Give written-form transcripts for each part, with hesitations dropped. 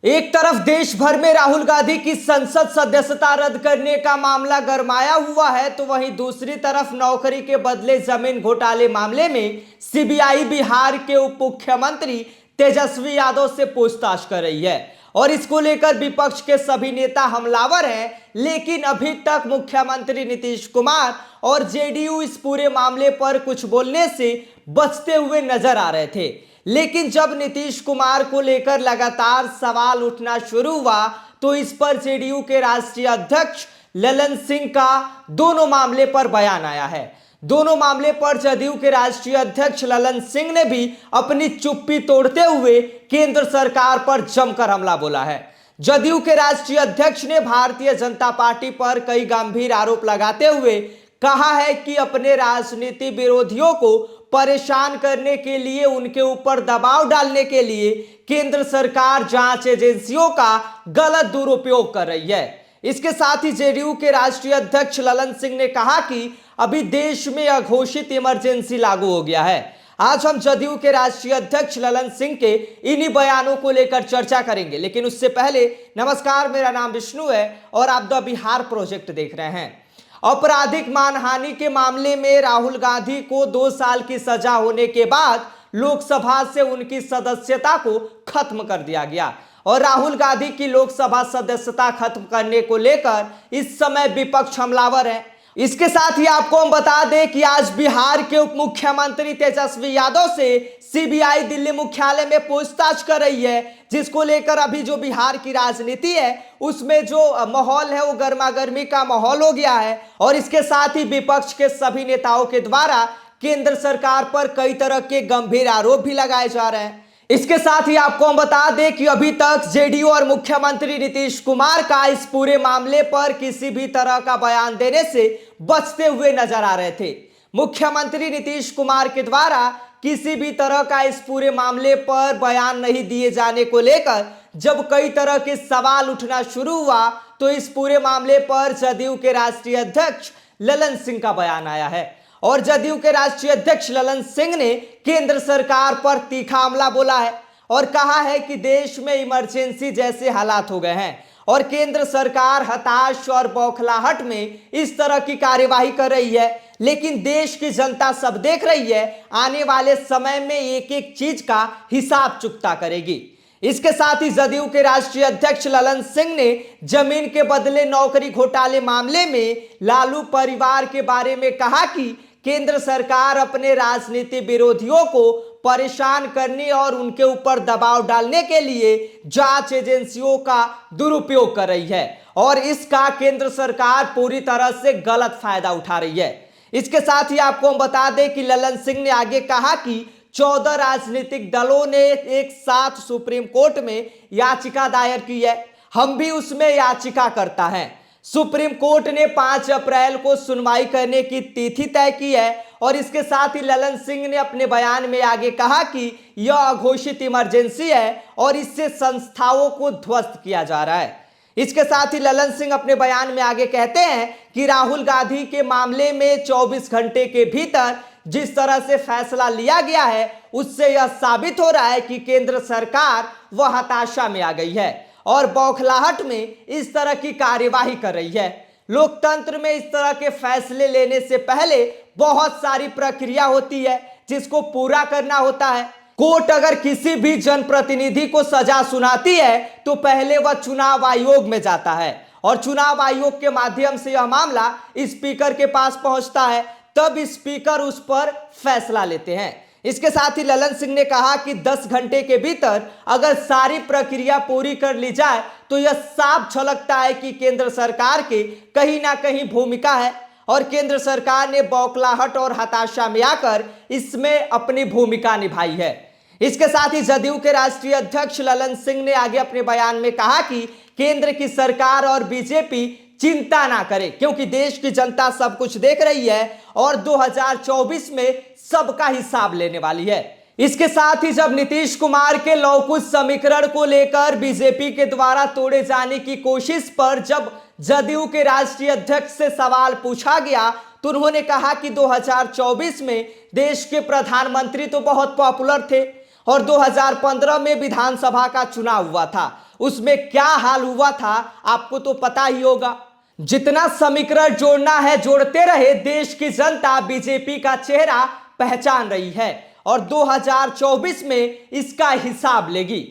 एक तरफ देश भर में राहुल गांधी की संसद सदस्यता रद्द करने का मामला गरमाया हुआ है, तो वहीं दूसरी तरफ नौकरी के बदले जमीन घोटाले मामले में सीबीआई बिहार के उप मुख्यमंत्री तेजस्वी यादव से पूछताछ कर रही है और इसको लेकर विपक्ष के सभी नेता हमलावर हैं। लेकिन अभी तक मुख्यमंत्री नीतीश कुमार और जेडीयू इस पूरे मामले पर कुछ बोलने से बचते हुए नजर आ रहे थे। लेकिन जब नीतीश कुमार को लेकर लगातार सवाल उठना शुरू हुआ तो इस पर जेडीयू के राष्ट्रीय अध्यक्ष ललन सिंह का दोनों मामले पर बयान आया है। दोनों मामले पर जदयू के राष्ट्रीय अध्यक्ष ललन सिंह ने भी अपनी चुप्पी तोड़ते हुए केंद्र सरकार पर जमकर हमला बोला है। जदयू के राष्ट्रीय अध्यक्ष ने भारतीय जनता पार्टी पर कई गंभीर आरोप लगाते हुए कहा है कि अपने राजनीति विरोधियों को परेशान करने के लिए, उनके ऊपर दबाव डालने के लिए केंद्र सरकार जांच एजेंसियों का गलत दुरुपयोग कर रही है। इसके साथ ही जेडीयू के राष्ट्रीय अध्यक्ष ललन सिंह ने कहा कि अभी देश में अघोषित इमरजेंसी लागू हो गया है। आज हम जदयू के राष्ट्रीय अध्यक्ष ललन सिंह के इन्हीं बयानों को लेकर चर्चा करेंगे, लेकिन उससे पहले नमस्कार, मेरा नाम विष्णु है और आप द बिहार प्रोजेक्ट देख रहे हैं। आपराधिक मानहानि के मामले में राहुल गांधी को 2 साल की सजा होने के बाद लोकसभा से उनकी सदस्यता को खत्म कर दिया गया और राहुल गांधी की लोकसभा सदस्यता खत्म करने को लेकर इस समय विपक्ष हमलावर है। इसके साथ ही आपको हम बता दें कि आज बिहार के उप मुख्यमंत्री तेजस्वी यादव से सीबीआई दिल्ली मुख्यालय में पूछताछ कर रही है, जिसको लेकर अभी जो बिहार की राजनीति है उसमें जो माहौल है वो गर्मा गर्मी का माहौल हो गया है। और इसके साथ ही विपक्ष के सभी नेताओं के द्वारा केंद्र सरकार पर कई तरह के गंभीर आरोप भी लगाए जा रहे हैं। इसके साथ ही आपको हम बता दें कि अभी तक जेडीयू और मुख्यमंत्री नीतीश कुमार का इस पूरे मामले पर किसी भी तरह का बयान देने से बचते हुए नजर आ रहे थे। मुख्यमंत्री नीतीश कुमार के द्वारा किसी भी तरह का इस पूरे मामले पर बयान नहीं दिए जाने को लेकर जब कई तरह के सवाल उठना शुरू हुआ तो इस पूरे मामले पर जदयू के राष्ट्रीय अध्यक्ष ललन सिंह का बयान आया है और जदयू के राष्ट्रीय अध्यक्ष ललन सिंह ने केंद्र सरकार पर तीखा हमला बोला है और कहा है कि देश में इमरजेंसी जैसे हालात हो गए हैं और केंद्र सरकार हताश और बौखलाहट में इस तरह की कार्यवाही कर रही है। लेकिन देश की जनता सब देख रही है, आने वाले समय में एक एक चीज का हिसाब चुकता करेगी। इसके साथ ही जदयू के राष्ट्रीय अध्यक्ष ललन सिंह ने जमीन के बदले नौकरी घोटाले मामले में लालू परिवार के बारे में कहा कि केंद्र सरकार अपने राजनीति विरोधियों को परेशान करने और उनके ऊपर दबाव डालने के लिए जांच एजेंसियों का दुरुपयोग कर रही है और इसका केंद्र सरकार पूरी तरह से गलत फायदा उठा रही है। इसके साथ ही आपको हम बता दें कि ललन सिंह ने आगे कहा कि 14 राजनीतिक दलों ने एक साथ सुप्रीम कोर्ट में याचिका दायर की है, हम भी उसमें याचिका करता है। सुप्रीम कोर्ट ने 5 अप्रैल को सुनवाई करने की तिथि तय की है और इसके साथ ही ललन सिंह ने अपने बयान में आगे कहा कि यह अघोषित इमरजेंसी है और इससे संस्थाओं को ध्वस्त किया जा रहा है। इसके साथ ही ललन सिंह अपने बयान में आगे कहते हैं कि राहुल गांधी के मामले में 24 घंटे के भीतर जिस तरह से फैसला लिया गया है उससे यह साबित हो रहा है कि केंद्र सरकार वह हताशा में आ गई है और बौखलाहट में इस तरह की कार्यवाही कर रही है। लोकतंत्र में इस तरह के फैसले लेने से पहले बहुत सारी प्रक्रिया होती है जिसको पूरा करना होता है। कोर्ट अगर किसी भी जनप्रतिनिधि को सजा सुनाती है तो पहले वह चुनाव आयोग में जाता है और चुनाव आयोग के माध्यम से यह मामला स्पीकर के पास पहुंचता है, तब स्पीकर उस पर फैसला लेते हैं। इसके साथ ही ललन सिंह ने कहा कि 10 घंटे के भीतर अगर सारी प्रक्रिया पूरी कर ली जाए तो यह साफ झलकता है कि केंद्र सरकार की कहीं ना कहीं भूमिका है और केंद्र सरकार ने बौखलाहट और हताशा में आकर इसमें अपनी भूमिका निभाई है। इसके साथ ही जदयू के राष्ट्रीय अध्यक्ष ललन सिंह ने आगे अपने बयान में कहा कि केंद्र की सरकार और बीजेपी चिंता ना करे क्योंकि देश की जनता सब कुछ देख रही है और 2024 में सबका हिसाब लेने वाली है। इसके साथ ही जब नीतीश कुमार के लौकुश समीकरण को लेकर बीजेपी के द्वारा तोड़े जाने की कोशिश पर जब जदयू के राष्ट्रीय अध्यक्ष से सवाल पूछा गया तो उन्होंने कहा कि 2024 में देश के प्रधानमंत्री तो बहुत पॉपुलर थे, और 2015 में विधानसभा का चुनाव हुआ था, उसमें क्या हाल हुआ था आपको तो पता ही होगा। जितना समीकरण जोड़ना है जोड़ते रहे, देश की जनता बीजेपी का चेहरा पहचान रही है और 2024 में इसका हिसाब लेगी।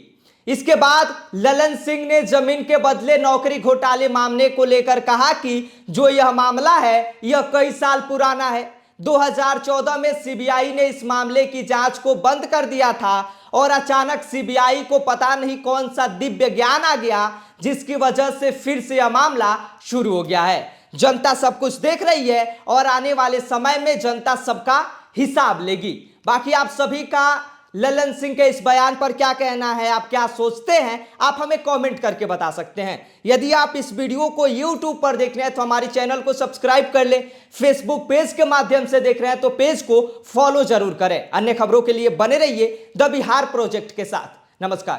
इसके बाद ललन सिंह ने जमीन के बदले नौकरी घोटाले मामले को लेकर कहा कि जो यह मामला है यह कई साल पुराना है। 2014 में सीबीआई ने इस मामले की जांच को बंद कर दिया था और अचानक सीबीआई को पता नहीं कौन सा दिव्य ज्ञान आ गया, जिसकी वजह से फिर से यह मामला शुरू हो गया है। जनता सब कुछ देख रही है और आने वाले समय में जनता सबका हिसाब लेगी। बाकी आप सभी का ललन सिंह के इस बयान पर क्या कहना है, आप क्या सोचते हैं, आप हमें कमेंट करके बता सकते हैं। यदि आप इस वीडियो को YouTube पर देख रहे हैं तो हमारे चैनल को सब्सक्राइब कर लें। फेसबुक पेज के माध्यम से देख रहे हैं तो पेज को फॉलो जरूर करें। अन्य खबरों के लिए बने रहिए द बिहार प्रोजेक्ट के साथ। नमस्कार।